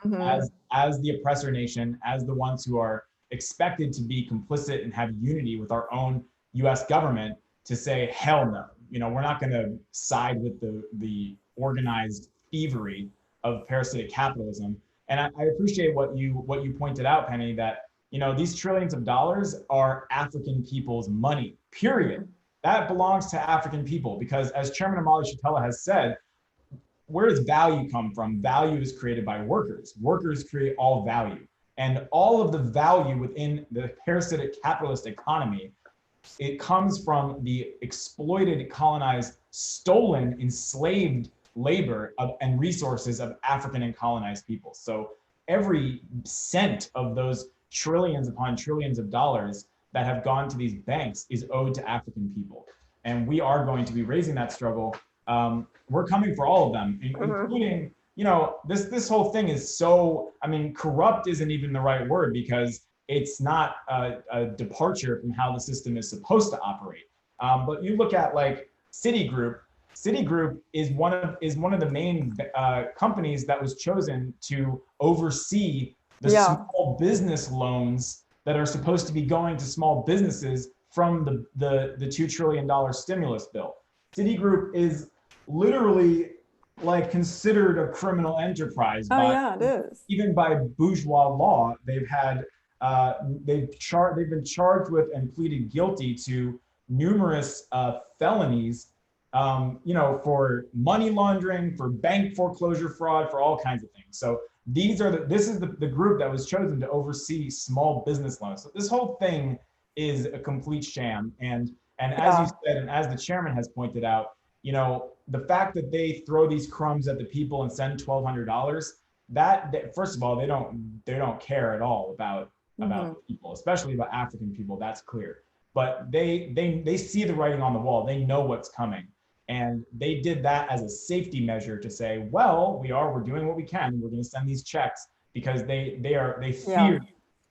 Speaker 1: as the oppressor nation, as the ones who are expected to be complicit and have unity with our own US government, to say, hell no. We're not going to side with the organized thievery of parasitic capitalism. And I appreciate what you pointed out, Penny, that these trillions of dollars are African people's money, period. That belongs to African people, because as Chairman Amali Shatella has said, where does value come from? Value is created by workers. Workers create all value. And all of the value within the parasitic capitalist economy, it comes from the exploited, colonized, stolen, enslaved labor and resources of African and colonized people. So every cent of those trillions upon trillions of dollars that have gone to these banks is owed to African people. And we are going to be raising that struggle. We're coming for all of them, including, this whole thing is so, corrupt isn't even the right word, because it's not a departure from how the system is supposed to operate. But you look at like Citigroup. Citigroup is one of the main companies that was chosen to oversee the small business loans that are supposed to be going to small businesses from the $2 trillion stimulus bill. Citigroup is literally like considered a criminal enterprise.
Speaker 2: It is.
Speaker 1: Even by bourgeois law, they've been charged with and pleaded guilty to numerous felonies, for money laundering, for bank foreclosure fraud, for all kinds of things. So this is the group that was chosen to oversee small business loans. So this whole thing is a complete sham. And as you said, and as the chairman has pointed out, the fact that they throw these crumbs at the people and send $1,200, that first of all, they don't care at all about people, especially about African people. That's clear. But they see the writing on the wall. They know what's coming, and they did that as a safety measure to say, well, we're doing what we can. We're going to send these checks because they fear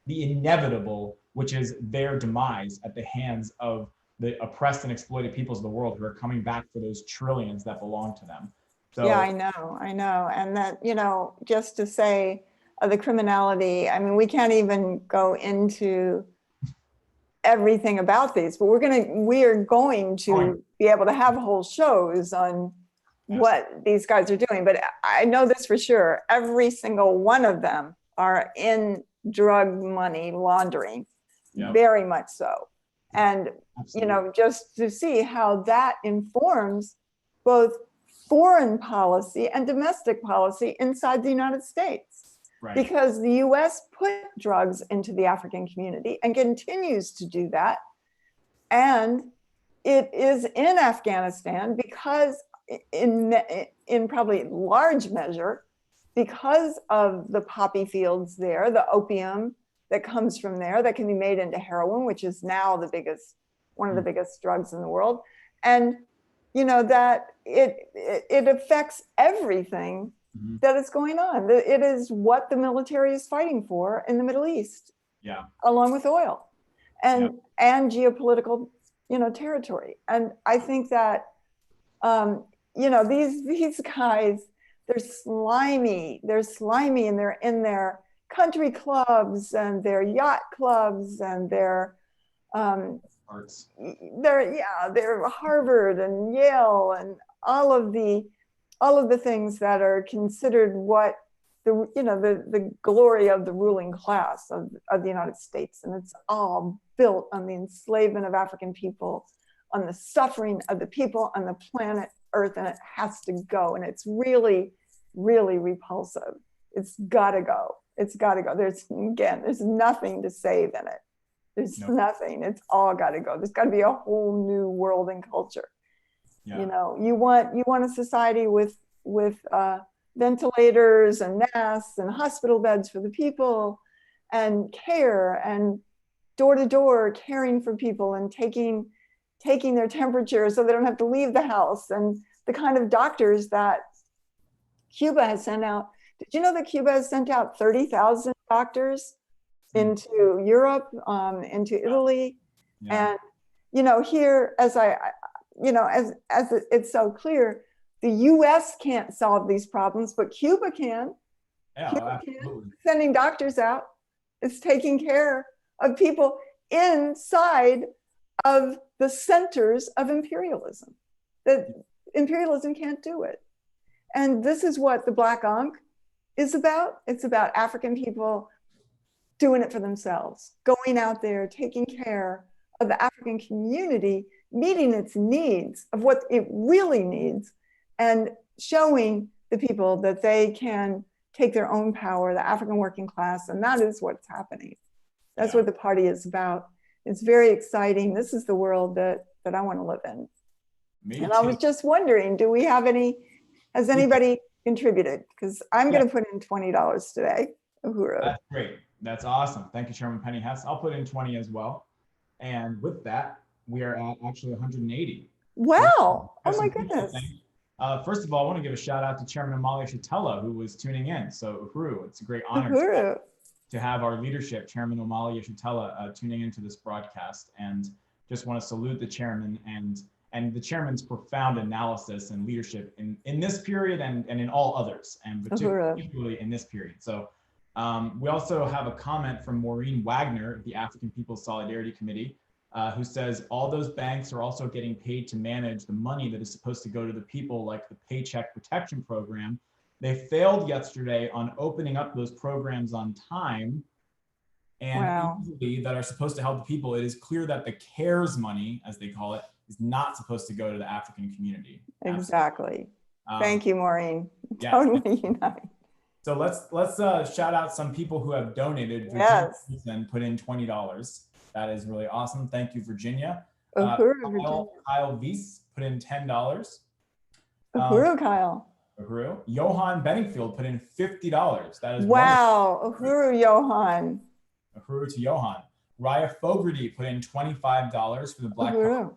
Speaker 1: the inevitable, which is their demise at the hands of the oppressed and exploited peoples of the world who are coming back for those trillions that belong to them. So,
Speaker 2: yeah, I know. And that, just to say the criminality, we can't even go into everything about these, but we are going to be able to have whole shows on what these guys are doing. But I know this for sure. Every single one of them are in drug money laundering, very much so. And, just to see how that informs both foreign policy and domestic policy inside the United States.
Speaker 1: Right.
Speaker 2: Because the US put drugs into the African community and continues to do that. And it is in Afghanistan because in probably large measure because of the poppy fields there, the opium that comes from there that can be made into heroin, which is now one of the biggest drugs in the world. And that it affects everything that is going on. It is what the military is fighting for in the Middle East, along with oil and geopolitical, territory. And I think that, these guys, they're slimy and they're in their country clubs and their yacht clubs and their they're Harvard and Yale and all of the things that are considered what the glory of the ruling class of the United States. And it's all built on the enslavement of African people, on the suffering of the people on the planet Earth, and it has to go. And it's really, really repulsive. It's gotta go. It's gotta go. There's nothing to save in it. There's nothing. It's all got to go. There's got to be a whole new world and culture. You want a society with ventilators and masks and hospital beds for the people, and care, and door to door caring for people, and taking their temperature so they don't have to leave the house, and the kind of doctors that Cuba has sent out. Did you know that Cuba has sent out 30,000 doctors into Europe, into Italy? And here, as it's so clear, the US can't solve these problems, but Cuba can. Cuba can. Sending doctors out. It's taking care of people inside of the centers of imperialism. That imperialism can't do it. And this is what the Black Ankh is about. It's about African people doing it for themselves, going out there, taking care of the African community, meeting its needs of what it really needs, and showing the people that they can take their own power, the African working class, and that is what's happening. That's what the party is about. It's very exciting. This is the world that I want to live in. I was just wondering, has anybody contributed? Because I'm going to put in $20 today, Uhuru.
Speaker 1: That's great. That's awesome. Thank you, Chairman Penny Hess. I'll put in 20 as well. And with that, we are at actually 180.
Speaker 2: Wow. Oh my goodness.
Speaker 1: First of all, I want to give a shout out to Chairman Amalia Shatella, who was tuning in. So Uhuru, it's a great honor to have our leadership, Chairman Amalia Shatella, tuning into this broadcast. And just want to salute the chairman and the chairman's profound analysis and leadership in this period and in all others, and particularly in this period. So we also have a comment from Maureen Wagner of the African People's Solidarity Committee, who says all those banks are also getting paid to manage the money that is supposed to go to the people, like the Paycheck Protection Program. They failed yesterday on opening up those programs on time and easily that are supposed to help the people. It is clear that the CARES money, as they call it, is not supposed to go to the African community.
Speaker 2: Exactly. Thank you, Maureen. Yes. Totally unite.
Speaker 1: So let's shout out some people who have donated.
Speaker 2: Yes.
Speaker 1: And put in $20. That is really awesome. Thank you, Virginia.
Speaker 2: Uhuru,
Speaker 1: Kyle Weiss put in $10.
Speaker 2: Uhuru, Kyle.
Speaker 1: Uhuru. Johan Benningfield put in $50. That is
Speaker 2: wow.
Speaker 1: Wonderful.
Speaker 2: Uhuru, Johan.
Speaker 1: Uhuru to Johan. Raya Fogarty put in $25 for the Black Power.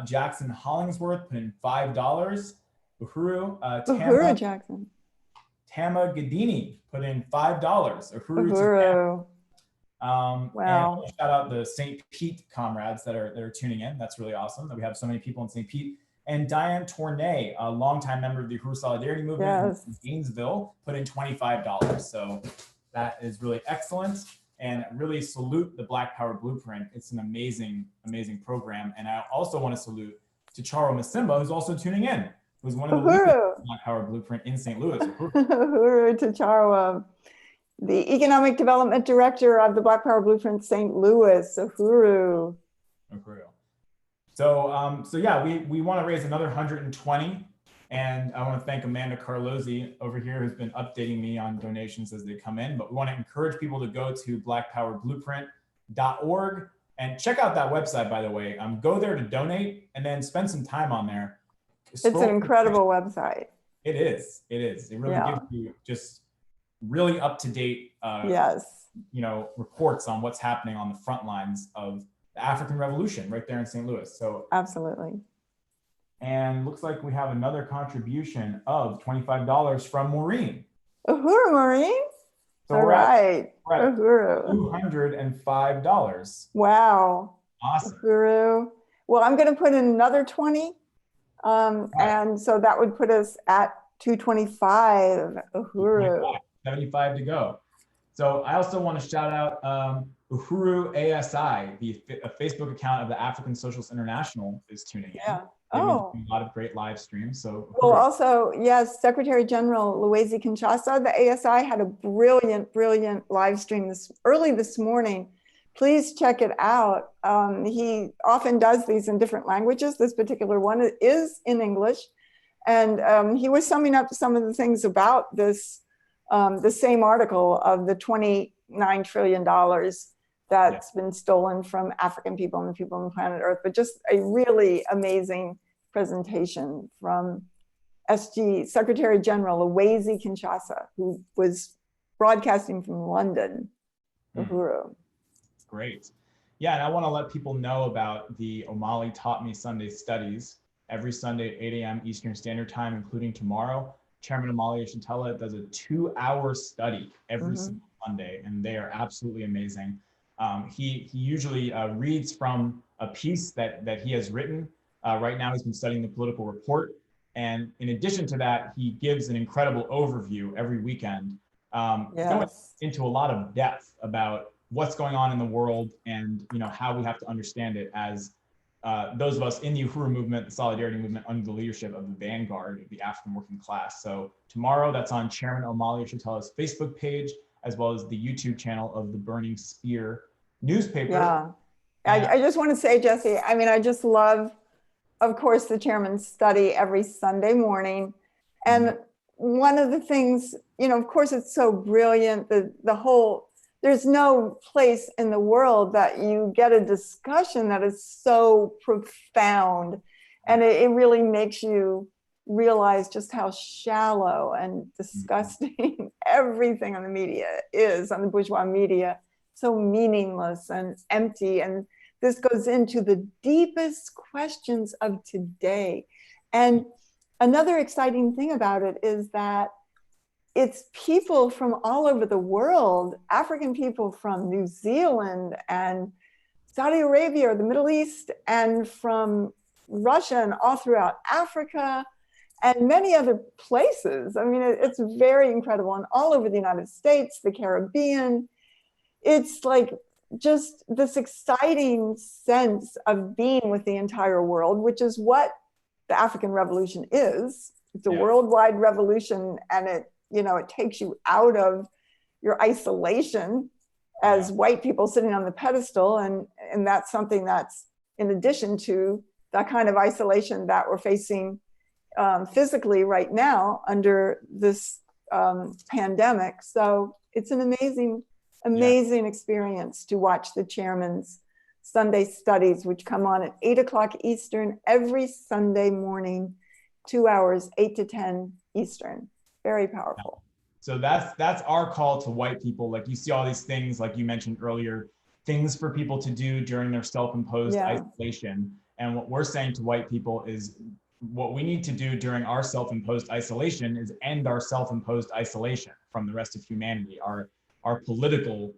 Speaker 1: Jackson Hollingsworth put in $5. Uhuru.
Speaker 2: Uhuru, Jackson.
Speaker 1: Tama Gadini put in $5.
Speaker 2: Uhuru.
Speaker 1: Wow. And shout out the St. Pete comrades that are tuning in. That's really awesome that we have so many people in St. Pete. And Diane Tournay, a longtime member of the Uhuru Solidarity Movement in Gainesville, put in $25. So that is really excellent. And really salute the Black Power Blueprint. It's an amazing, amazing program. And I also want to salute Charo Masimba, who's also tuning in, who's one of the leaders of the Black Power Blueprint in St. Louis.
Speaker 2: Uhuru to Charo, the Economic Development Director of the Black Power Blueprint St. Louis. Uhuru.
Speaker 1: So yeah, we want to raise another 120. And I want to thank Amanda Carlozzi over here, who's been updating me on donations as they come in. But we want to encourage people to go to blackpowerblueprint.org and check out that website, by the way. Go there to donate and then spend some time on there.
Speaker 2: It's an incredible website.
Speaker 1: It is. It is. It really gives you just really up to date,
Speaker 2: Yes.
Speaker 1: reports on what's happening on the front lines of the African Revolution right there in St. Louis. So
Speaker 2: absolutely.
Speaker 1: And looks like we have another contribution of $25 from Maureen.
Speaker 2: Uhuru, Maureen.
Speaker 1: So
Speaker 2: all right.
Speaker 1: Uhuru. $205.
Speaker 2: Wow.
Speaker 1: Awesome.
Speaker 2: Uhuru. Well, I'm going to put in another 20. And so that would put us at 225. Uhuru.
Speaker 1: 75 to go. So I also want to shout out Uhuru ASI, a Facebook account of the African Socialist International is tuning in.
Speaker 2: Yeah.
Speaker 1: They've been
Speaker 2: Oh.
Speaker 1: doing a lot of great live streams. So
Speaker 2: well, also, yes, Secretary-General Luwezi Kinshasa, the ASI, had a brilliant, brilliant live stream early this morning. Please check it out. He often does these in different languages. This particular one is in English. And he was summing up some of the things about this, the same article of the $29 trillion that's been stolen from African people and the people on planet Earth, but just a really amazing presentation from Secretary General Luwezi Kinshasa, who was broadcasting from London. Uhuru.
Speaker 1: Great. Yeah, and I want to let people know about the Omali Taught Me Sunday studies every Sunday at 8 a.m. Eastern Standard Time, including tomorrow. Chairman Omali Oshintala does a 2-hour study every single Sunday, and they are absolutely amazing. He usually reads from a piece that he has written. Right now, he's been studying the political report. And in addition to that, he gives an incredible overview every weekend, going into a lot of depth about what's going on in the world and how we have to understand it as those of us in the Uhuru movement, the Solidarity movement, under the leadership of the vanguard of the African working class. So tomorrow, that's on Chairman Omali Oshintala's Facebook page, as well as the YouTube channel of the Burning Spear newspaper.
Speaker 2: Yeah, I just want to say, Jesse, I mean, I just love, of course, the chairman's study every Sunday morning. And one of the things, of course, it's so brilliant, the whole, there's no place in the world that you get a discussion that is so profound. And it really makes you realize just how shallow and disgusting everything on the media is, on the bourgeois media, so meaningless and empty. And this goes into the deepest questions of today. And another exciting thing about it is that it's people from all over the world, African people from New Zealand and Saudi Arabia or the Middle East, and from Russia and all throughout Africa and many other places. I mean, it's very incredible. And all over the United States, the Caribbean. It's like just this exciting sense of being with the entire world, which is what the African Revolution is. It's a worldwide revolution, and it takes you out of your isolation as white people sitting on the pedestal. And that's something that's in addition to that kind of isolation that we're facing physically right now under this pandemic. So it's an amazing experience to watch the chairman's Sunday studies, which come on at 8 o'clock Eastern every Sunday morning, 2 hours, 8 to 10 Eastern. Very powerful.
Speaker 1: So that's our call to white people. Like, you see all these things, like you mentioned earlier, things for people to do during their self-imposed isolation. And what we're saying to white people is what we need to do during our self-imposed isolation is end our self-imposed isolation from the rest of humanity, our political,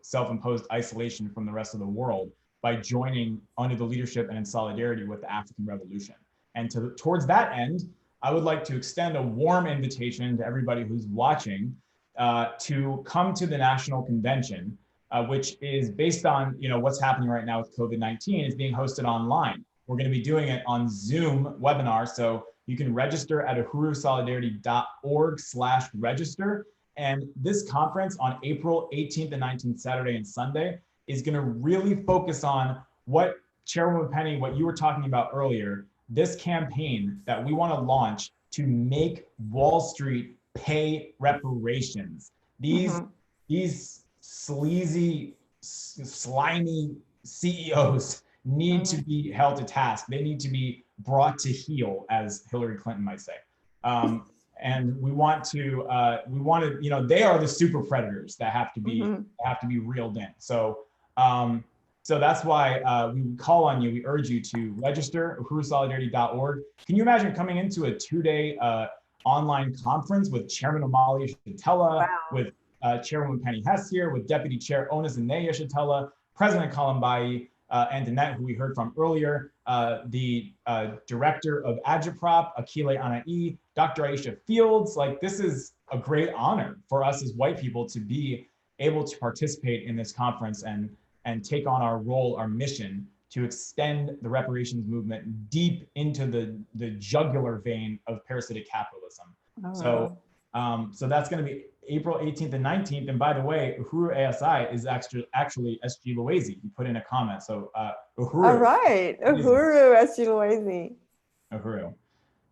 Speaker 1: self-imposed isolation from the rest of the world, by joining under the leadership and in solidarity with the African Revolution. And towards that end, I would like to extend a warm invitation to everybody who's watching to come to the National Convention, which is based on what's happening right now with COVID-19, is being hosted online. We're going to be doing it on Zoom webinar, so you can register at uhurusolidarity.org/register. And this conference on April 18th and 19th, Saturday and Sunday, is going to really focus on what Chairwoman Penny, what you were talking about earlier, this campaign that we want to launch to make Wall Street pay reparations. These sleazy, slimy CEOs need to be held to task. They need to be brought to heel, as Hillary Clinton might say. And we want to, you know, they are the super predators that have to be reeled in. So, so that's why we call on you. We urge you to register uhurusolidarity.org. Can you imagine coming into a 2-day online conference with Chairman Amalia Shatella, with Chairwoman Penny Hess here, with Deputy Chair Onus Anaya Shatella, President Kalambayi, Andenet, who we heard from earlier, the Director of Agitprop, Akile Anai, Dr. Aisha Fields. Like, this is a great honor for us as white people to be able to participate in this conference and take on our role, our mission to extend the reparations movement deep into the jugular vein of parasitic capitalism. So that's going to be April 18th and 19th. And by the way, Uhuru ASI is actually SG Loazy. He put in a comment. So Uhuru.
Speaker 2: All right, Uhuru SG Loazy.
Speaker 1: Uhuru.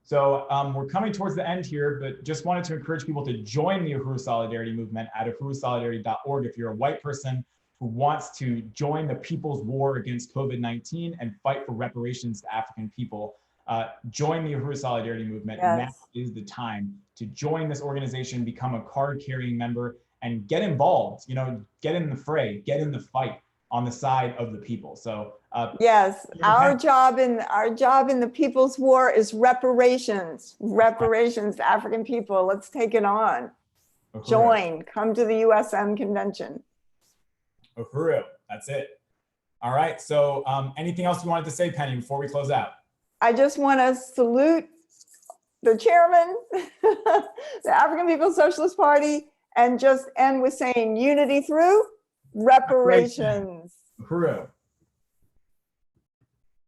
Speaker 1: So we're coming towards the end here, but just wanted to encourage people to join the Uhuru Solidarity movement at uhurusolidarity.org. If you're a white person who wants to join the people's war against COVID-19 and fight for reparations to African people, join the Uhuru Solidarity movement.
Speaker 2: Yes.
Speaker 1: Now is the time to join this organization, become a card-carrying member, and get involved. You know, get in the fray, get in the fight on the side of the people. So
Speaker 2: yes, our job in the people's war is reparations. Reparations to African people. Let's take it on.
Speaker 1: Uhuru.
Speaker 2: Join. Come to the USM convention.
Speaker 1: Uhuru. That's it. All right. So anything else you wanted to say, Penny, before we close out?
Speaker 2: I just want to salute the chairman, the African People's Socialist Party, and just end with saying unity through reparations.
Speaker 1: Uhuru.